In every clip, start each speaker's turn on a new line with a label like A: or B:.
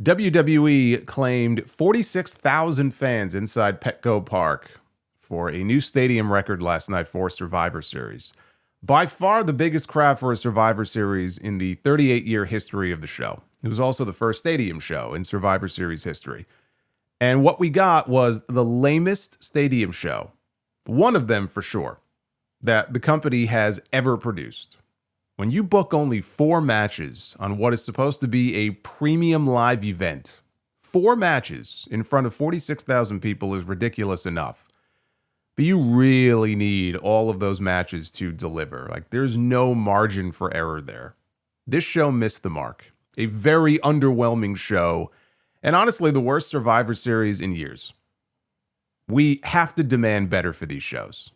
A: WWE claimed 46,000 fans inside Petco Park for a new stadium record last night for Survivor Series. By far the biggest crowd for a Survivor Series in the 38-year history of the show. It was also the first stadium show in Survivor Series history. And what we got was the lamest stadium show, one of them for sure, that the company has ever produced. When you book only 4 matches on what is supposed to be a premium live event, 4 matches in front of 46,000 people is ridiculous enough. But you really need all of those matches to deliver. Like, there's no margin for error there. This show missed the mark. A very underwhelming show, and honestly, the worst Survivor Series in years. We have to demand better for these shows.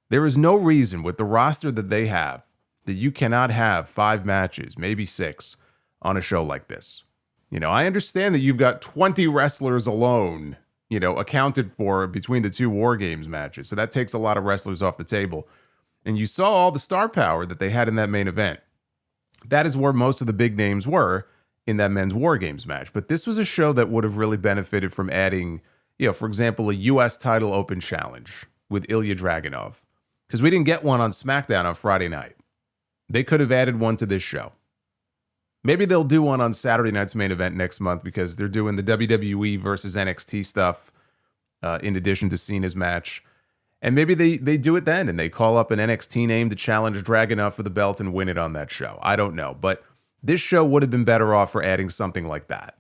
A: There is no reason with the roster that they have that you cannot have 5 matches, maybe 6, on a show like this. You know, I understand that you've got 20 wrestlers alone, accounted for between the 2 War Games matches. So that takes a lot of wrestlers off the table. And you saw all the star power that they had in that main event. That is where most of the big names were in that men's War Games match. But this was a show that would have really benefited from adding, for example, a U.S. title open challenge with Ilya Dragunov. Because we didn't get one on SmackDown on Friday night. They could have added one to this show. Maybe they'll do one on Saturday night's main event next month because they're doing the WWE versus NXT stuff in addition to Cena's match. And maybe they do it then and they call up an NXT name to challenge Dragunov for the belt and win it on that show. I don't know. But this show would have been better off for adding something like that.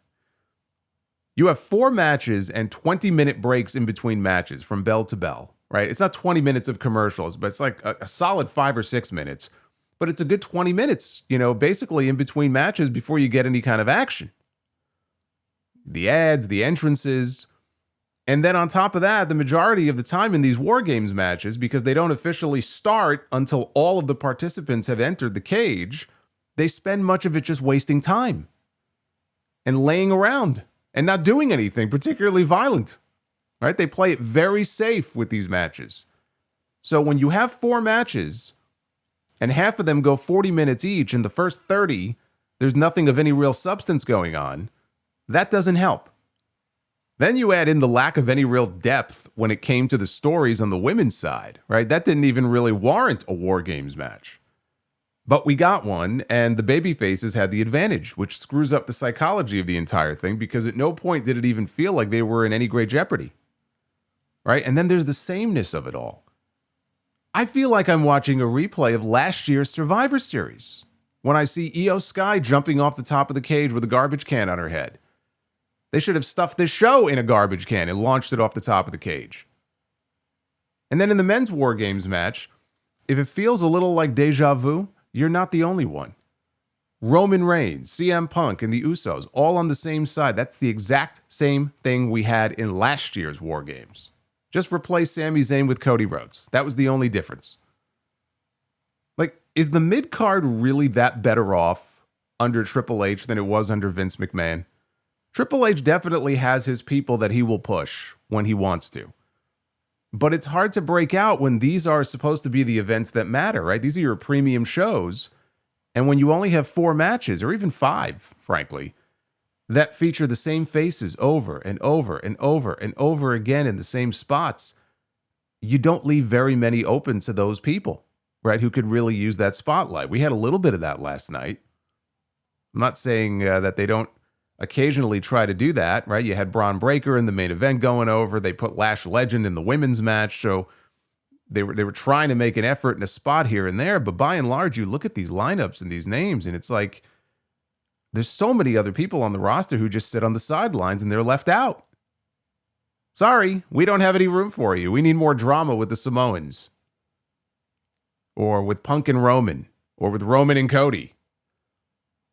A: You have 4 matches and 20-minute breaks in between matches from bell to bell, right? It's not 20 minutes of commercials, but it's like a solid 5 or 6 minutes. But it's a good 20 minutes, basically in between matches before you get any kind of action. The ads, the entrances. And then on top of that, the majority of the time in these War Games matches, because they don't officially start until all of the participants have entered the cage, they spend much of it just wasting time and laying around and not doing anything particularly violent, right? They play it very safe with these matches. So when you have 4 matches and half of them go 40 minutes each, in the first 30, there's nothing of any real substance going on, that doesn't help. Then you add in the lack of any real depth when it came to the stories on the women's side, right? That didn't even really warrant a War Games match. But we got one, and the babyfaces had the advantage, which screws up the psychology of the entire thing because at no point did it even feel like they were in any great jeopardy, right? And then there's the sameness of it all. I feel like I'm watching a replay of last year's Survivor Series when I see Io Sky jumping off the top of the cage with a garbage can on her head. They should have stuffed this show in a garbage can and launched it off the top of the cage. And then in the men's War Games match, if it feels a little like deja vu, you're not the only one. Roman Reigns, CM Punk, and the Usos, all on the same side. That's the exact same thing we had in last year's War Games. Just replace Sami Zayn with Cody Rhodes. That was the only difference. Like, is the mid-card really that better off under Triple H than it was under Vince McMahon? Triple H definitely has his people that he will push when he wants to. But it's hard to break out when these are supposed to be the events that matter, right? These are your premium shows. And when you only have 4 matches, or even 5, frankly, that feature the same faces over and over and over and over again in the same spots, you don't leave very many open to those people, right, who could really use that spotlight. We had a little bit of that last night. I'm not saying that they don't occasionally try to do that, right? You had Braun Breaker in the main event going over. They put Lash Legend in the women's match, so they were trying to make an effort in a spot here and there, but by and large, you look at these lineups and these names, and it's like, there's so many other people on the roster who just sit on the sidelines and they're left out. Sorry, we don't have any room for you. We need more drama with the Samoans. Or with Punk and Roman. Or with Roman and Cody.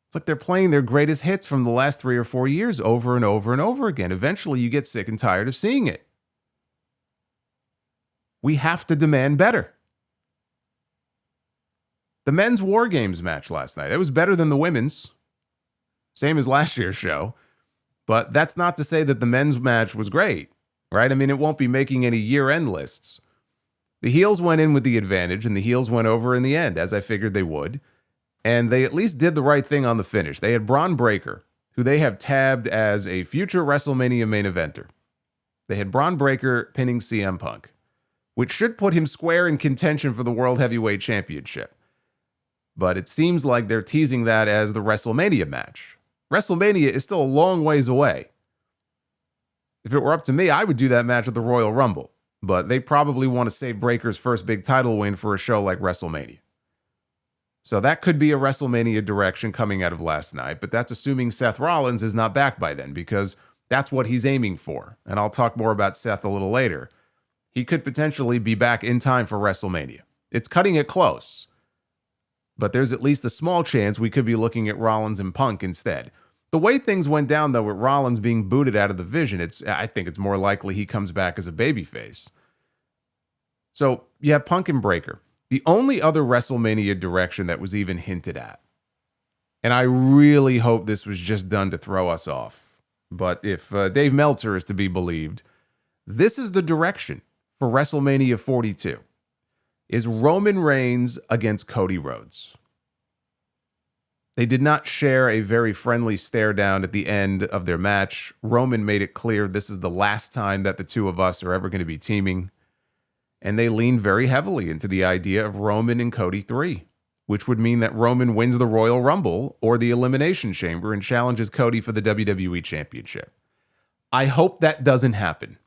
A: It's like they're playing their greatest hits from the last 3 or 4 years over and over and over again. Eventually, you get sick and tired of seeing it. We have to demand better. The men's War Games match last night, it was better than the women's. Same as last year's show. But that's not to say that the men's match was great, right? I mean, it won't be making any year-end lists. The heels went in with the advantage, and the heels went over in the end, as I figured they would. And they at least did the right thing on the finish. They had Braun Breaker, who they have tabbed as a future WrestleMania main eventer. They had Braun Breaker pinning CM Punk, which should put him square in contention for the World Heavyweight Championship. But it seems like they're teasing that as the WrestleMania match. WrestleMania is still a long ways away. If it were up to me, I would do that match at the Royal Rumble. But they probably want to save Breaker's first big title win for a show like WrestleMania. So that could be a WrestleMania direction coming out of last night, but that's assuming Seth Rollins is not back by then, because that's what he's aiming for. And I'll talk more about Seth a little later. He could potentially be back in time for WrestleMania. It's cutting it close. But there's at least a small chance we could be looking at Rollins and Punk instead. The way things went down, though, with Rollins being booted out of the Vision, I think it's more likely he comes back as a babyface. So you have Punk and Breaker. The only other WrestleMania direction that was even hinted at, and I really hope this was just done to throw us off, but if Dave Meltzer is to be believed, this is the direction for WrestleMania 42. Is Roman Reigns against Cody Rhodes. They did not share a very friendly stare down at the end of their match. Roman made it clear this is the last time that the two of us are ever going to be teaming. And they leaned very heavily into the idea of Roman and Cody 3, which would mean that Roman wins the Royal Rumble or the Elimination Chamber and challenges Cody for the WWE Championship. I hope that doesn't happen,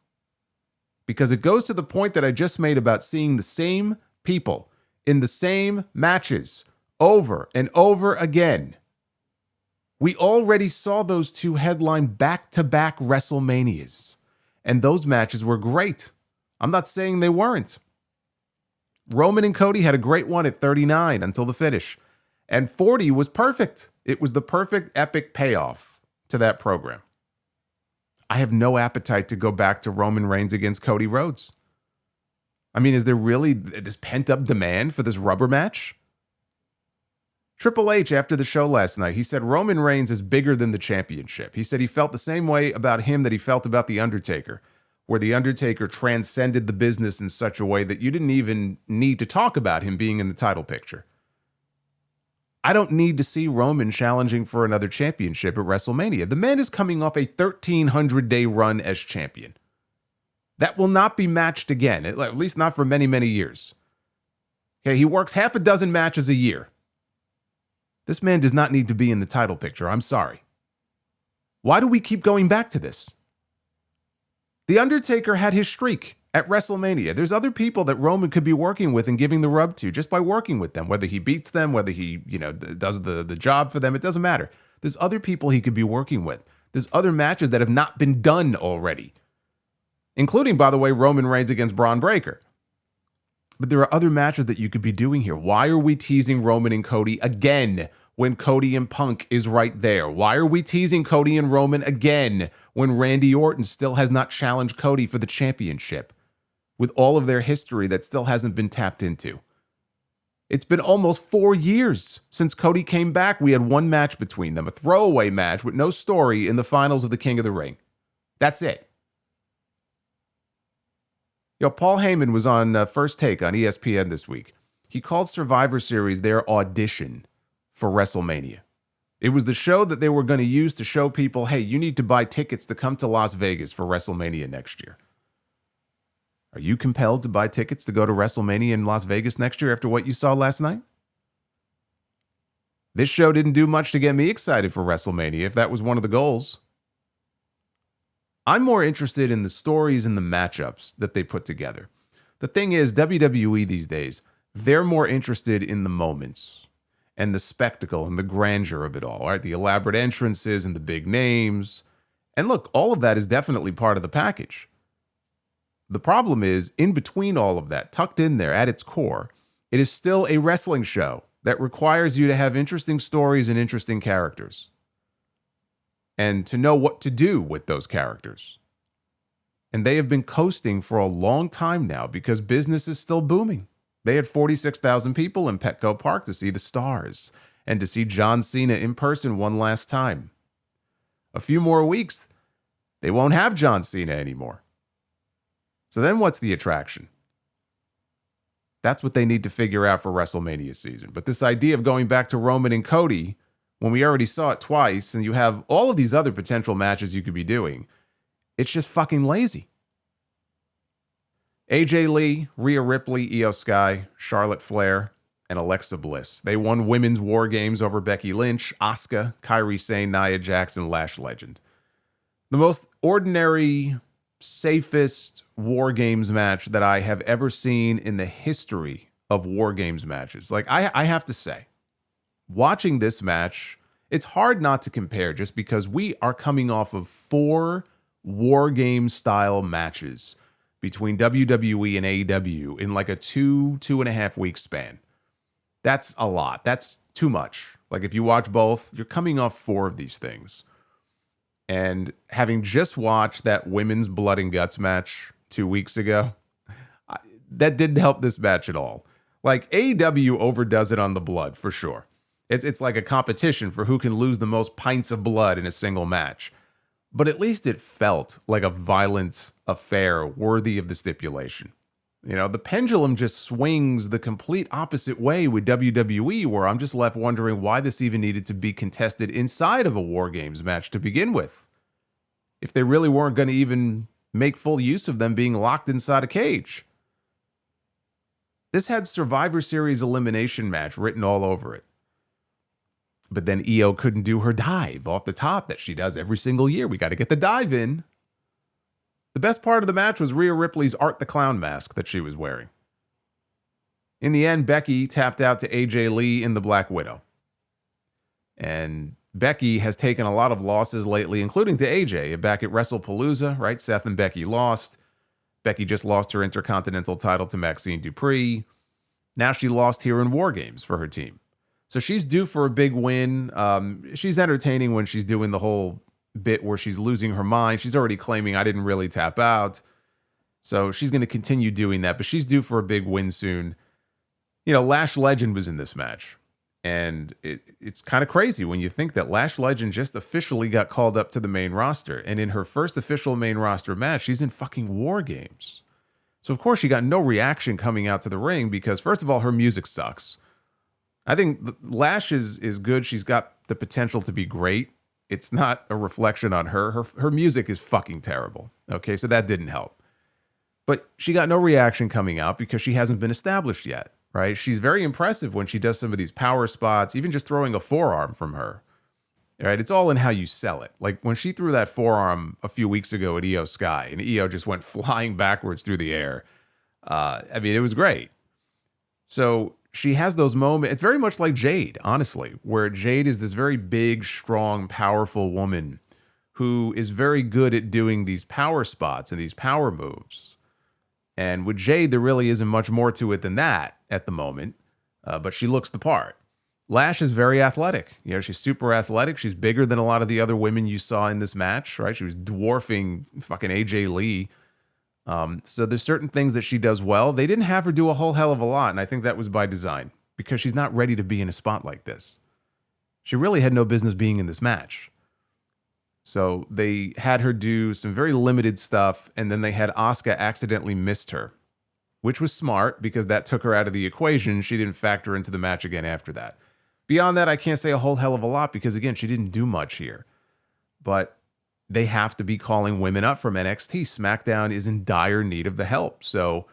A: because it goes to the point that I just made about seeing the same people in the same matches over and over again. We already saw those two headline back-to-back WrestleManias, and those matches were great. I'm not saying they weren't. Roman and Cody had a great one at 39 until the finish, and 40 was perfect. It was the perfect epic payoff to that program. I have no appetite to go back to Roman Reigns against Cody Rhodes. I mean, is there really this pent-up demand for this rubber match? Triple H, after the show last night, he said Roman Reigns is bigger than the championship. He said he felt the same way about him that he felt about The Undertaker, where The Undertaker transcended the business in such a way that you didn't even need to talk about him being in the title picture. I don't need to see Roman challenging for another championship at WrestleMania. The man is coming off a 1,300-day run as champion. That will not be matched again, at least not for many, many years. Okay, he works half a dozen matches a year. This man does not need to be in the title picture. I'm sorry. Why do we keep going back to this? The Undertaker had his streak at WrestleMania. There's other people that Roman could be working with and giving the rub to just by working with them, whether he beats them, whether he, does the job for them. It doesn't matter. There's other people he could be working with. There's other matches that have not been done already, including, by the way, Roman Reigns against Braun Breaker. But there are other matches that you could be doing here. Why are we teasing Roman and Cody again when Cody and Punk is right there? Why are we teasing Cody and Roman again when Randy Orton still has not challenged Cody for the championship, with all of their history that still hasn't been tapped into? It's been almost 4 years since Cody came back. We had one match between them, a throwaway match with no story in the finals of the King of the Ring. That's it. Paul Heyman was on First Take on ESPN this week. He called Survivor Series their audition for WrestleMania. It was the show that they were going to use to show people, hey, you need to buy tickets to come to Las Vegas for WrestleMania next year. Are you compelled to buy tickets to go to WrestleMania in Las Vegas next year after what you saw last night? This show didn't do much to get me excited for WrestleMania, if that was one of the goals. I'm more interested in the stories and the matchups that they put together. The thing is, WWE these days, they're more interested in the moments and the spectacle and the grandeur of it all, right? The elaborate entrances and the big names. And look, all of that is definitely part of the package. The problem is, in between all of that, tucked in there at its core, it is still a wrestling show that requires you to have interesting stories and interesting characters, and to know what to do with those characters. And they have been coasting for a long time now because business is still booming. They had 46,000 people in Petco Park to see the stars and to see John Cena in person one last time. A few more weeks, they won't have John Cena anymore. So then what's the attraction? That's what they need to figure out for WrestleMania season. But this idea of going back to Roman and Cody when we already saw it twice and you have all of these other potential matches you could be doing? It's just fucking lazy. AJ Lee, Rhea Ripley, Io Sky, Charlotte Flair, and Alexa Bliss. They won women's war games over Becky Lynch, Asuka, Kairi Sane, Nia Jax, and Lash Legend. The most ordinary, safest war games match that I have ever seen in the history of war games matches. Like, I have to say, watching this match, it's hard not to compare just because we are coming off of 4 war game style matches between WWE and AEW in like a 2.5 week span. That's a lot. That's too much. Like, if you watch both, you're coming off 4 of these things. And having just watched that women's blood and guts match 2 weeks ago, that didn't help this match at all. Like, AEW overdoes it on the blood, for sure. It's like a competition for who can lose the most pints of blood in a single match. But at least it felt like a violent affair worthy of the stipulation. You know, the pendulum just swings the complete opposite way with WWE, where I'm just left wondering why this even needed to be contested inside of a War Games match to begin with. If they really weren't going to even make full use of them being locked inside a cage. This had Survivor Series elimination match written all over it. But then Io couldn't do her dive off the top that she does every single year. We got to get the dive in. The best part of the match was Rhea Ripley's Art the Clown mask that she was wearing. In the end, Becky tapped out to AJ Lee in the Black Widow. And Becky has taken a lot of losses lately, including to AJ back at WrestlePalooza, right? Seth and Becky lost. Becky just lost her Intercontinental title to Maxine Dupree. Now she lost here in War Games for her team. So she's due for a big win. She's entertaining when she's doing the whole bit where she's losing her mind. She's already claiming I didn't really tap out. So she's going to continue doing that, but she's due for a big win soon. You know, Lash Legend was in this match. And it's kind of crazy when you think that Lash Legend just officially got called up to the main roster. And in her first official main roster match, she's in fucking War Games. So of course she got no reaction coming out to the ring because first of all, her music sucks. I think Lash is good. She's got the potential to be great. It's not a reflection on her. Her music is fucking terrible. Okay, so that didn't help. But she got no reaction coming out because she hasn't been established yet, right? She's very impressive when she does some of these power spots, even just throwing a forearm from her. Right? It's all in how you sell it. Like when she threw that forearm a few weeks ago at Io Sky, and Io just went flying backwards through the air. I mean, it was great. So she has those moments. It's very much like Jade, honestly, where Jade is this very big, strong, powerful woman who is very good at doing these power spots and these power moves. And with Jade, there really isn't much more to it than that at the moment, but she looks the part. Lash is very athletic. You know, she's super athletic. She's bigger than a lot of the other women you saw in this match, right? She was dwarfing fucking AJ Lee. So there's certain things that she does well. They didn't have her do a whole hell of a lot, and I think that was by design because she's not ready to be in a spot like this. She really had no business being in this match. So they had her do some very limited stuff, and then they had Asuka accidentally missed her, which was smart because that took her out of the equation. She didn't factor into the match again after that. Beyond that, I can't say a whole hell of a lot because, again, she didn't do much here. But they have to be calling women up from NXT. SmackDown is in dire need of the help. So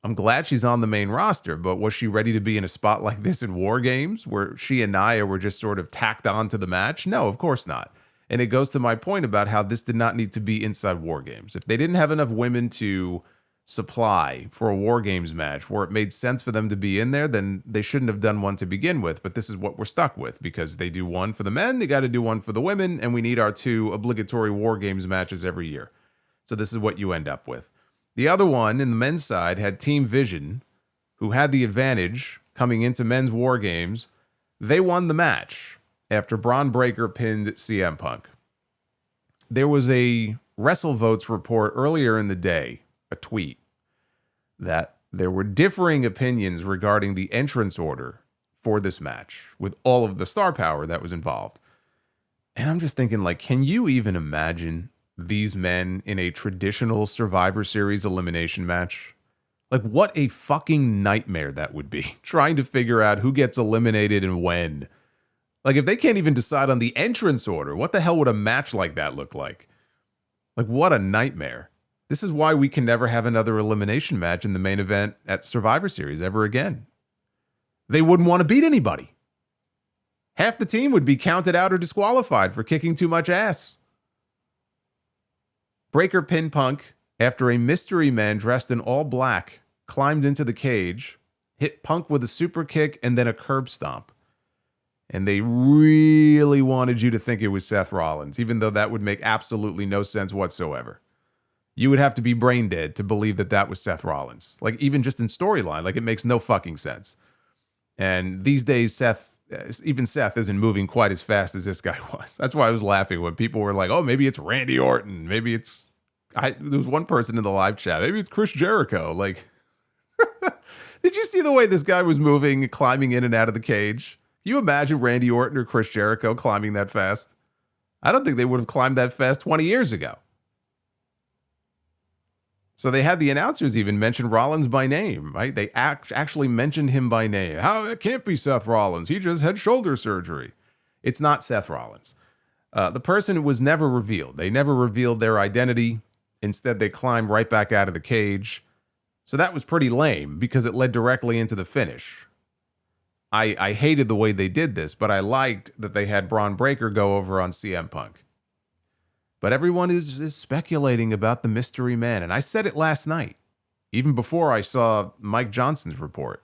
A: I'm glad she's on the main roster, but was she ready to be in a spot like this in War Games where she and Nia were just sort of tacked on to the match? No, of course not. And it goes to my point about how this did not need to be inside War Games. If they didn't have enough women to supply for a War Games match where it made sense for them to be in there, then they shouldn't have done one to begin with. But this is what we're stuck with because they do one for the men, they got to do one for the women, and we need our 2 obligatory War Games matches every year. So this is what you end up with. The other one in the men's side had Team Vision, who had the advantage coming into men's War Games. They won the match after Braun Breaker pinned CM Punk. There was a WrestleVotes report earlier in the day, a tweet, that there were differing opinions regarding the entrance order for this match with all of the star power that was involved. And I'm just thinking, like, can you even imagine these men in a traditional Survivor Series elimination match? Like, what a fucking nightmare that would be, trying to figure out who gets eliminated and when. Like, if they can't even decide on the entrance order, what the hell would a match like that look like? Like, what a nightmare. This is why we can never have another elimination match in the main event at Survivor Series ever again. They wouldn't want to beat anybody. Half the team would be counted out or disqualified for kicking too much ass. Breaker pinned Punk after a mystery man dressed in all black climbed into the cage, hit Punk with a super kick and then a curb stomp. And they really wanted you to think it was Seth Rollins, even though that would make absolutely no sense whatsoever. You would have to be brain dead to believe that that was Seth Rollins. Like, even just in storyline, like, it makes no fucking sense. And these days, even Seth isn't moving quite as fast as this guy was. That's why I was laughing when people were like, oh, maybe it's Randy Orton. Maybe it's... there was one person in the live chat. Maybe it's Chris Jericho. Like, did you see the way this guy was moving, climbing in and out of the cage? Can you imagine Randy Orton or Chris Jericho climbing that fast? I don't think they would have climbed that fast 20 years ago. So they had the announcers even mention Rollins by name, right? They actually mentioned him by name. How? It can't be Seth Rollins. He just had shoulder surgery. It's not Seth Rollins. The person was never revealed. They never revealed their identity. Instead, they climbed right back out of the cage. So that was pretty lame because it led directly into the finish. I hated the way they did this, but I liked that they had Braun Breaker go over on CM Punk. But everyone is speculating about the mystery man. And I said it last night, even before I saw Mike Johnson's report.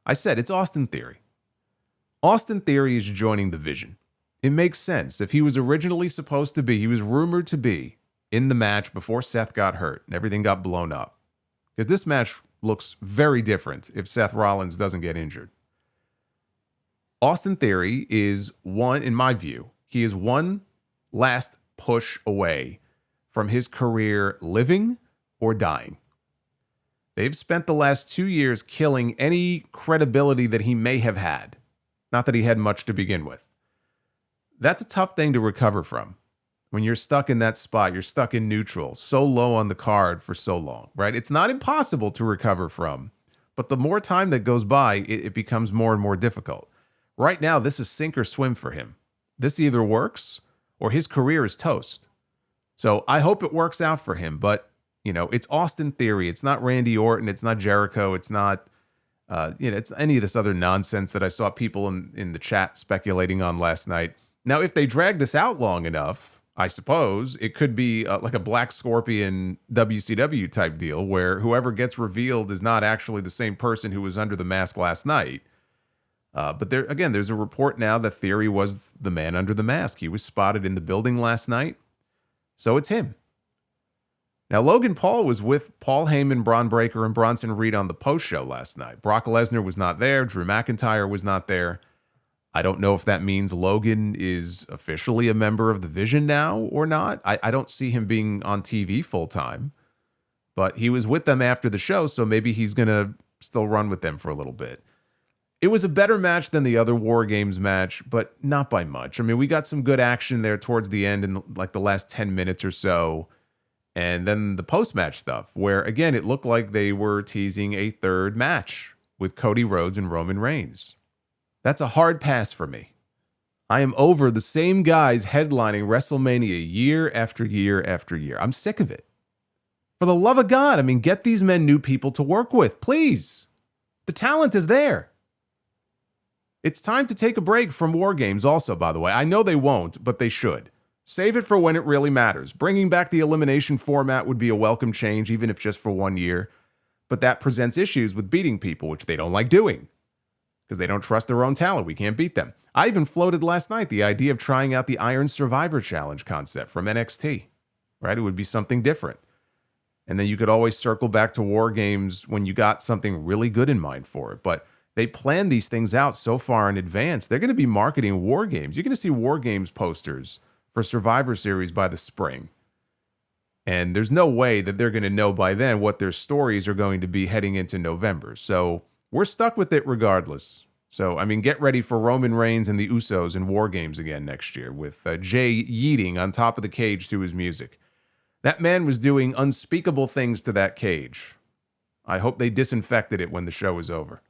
A: I said, it's Austin Theory. Austin Theory is joining the Vision. It makes sense. If he was originally supposed to be, he was rumored to be in the match before Seth got hurt and everything got blown up. Because this match looks very different if Seth Rollins doesn't get injured. Austin Theory is one, in my view, he is one last push away from his career living or dying. They've spent the last 2 years killing any credibility that he may have had. Not that he had much to begin with. That's a tough thing to recover from. When you're stuck in that spot, you're stuck in neutral, so low on the card for so long, right? It's not impossible to recover from, but the more time that goes by, it becomes more and more difficult. Right now, this is sink or swim for him. This either works or his career is toast. So I hope it works out for him, but, it's Austin Theory. It's not Randy Orton. It's not Jericho. It's not, it's any of this other nonsense that I saw people in the chat speculating on last night. Now, if they drag this out long enough, I suppose it could be like a Black Scorpion WCW type deal where whoever gets revealed is not actually the same person who was under the mask last night. But there's a report now that Theory was the man under the mask. He was spotted in the building last night. So it's him. Now, Logan Paul was with Paul Heyman, Braun Breaker, and Bronson Reed on the post show last night. Brock Lesnar was not there. Drew McIntyre was not there. I don't know if that means Logan is officially a member of the Vision now or not. I don't see him being on TV full time. But he was with them after the show, so maybe he's going to still run with them for a little bit. It was a better match than the other War Games match, but not by much. I mean, we got some good action there towards the end in like the last 10 minutes or so. And then the post-match stuff, where, again, it looked like they were teasing a third match with Cody Rhodes and Roman Reigns. That's a hard pass for me. I am over the same guys headlining WrestleMania year after year after year. I'm sick of it. For the love of God, I mean, get these men new people to work with, please. The talent is there. It's time to take a break from War Games also, by the way. I know they won't, but they should. Save it for when it really matters. Bringing back the elimination format would be a welcome change, even if just for 1 year. But that presents issues with beating people, which they don't like doing. Because they don't trust their own talent. We can't beat them. I even floated last night the idea of trying out the Iron Survivor Challenge concept from NXT. Right? It would be something different. And then you could always circle back to War Games when you got something really good in mind for it. But they plan these things out so far in advance. They're going to be marketing War Games. You're going to see War Games posters for Survivor Series by the spring. And there's no way that they're going to know by then what their stories are going to be heading into November. So we're stuck with it regardless. So, I mean, get ready for Roman Reigns and the Usos in War Games again next year with Jay yeeting on top of the cage to his music. That man was doing unspeakable things to that cage. I hope they disinfected it when the show is over.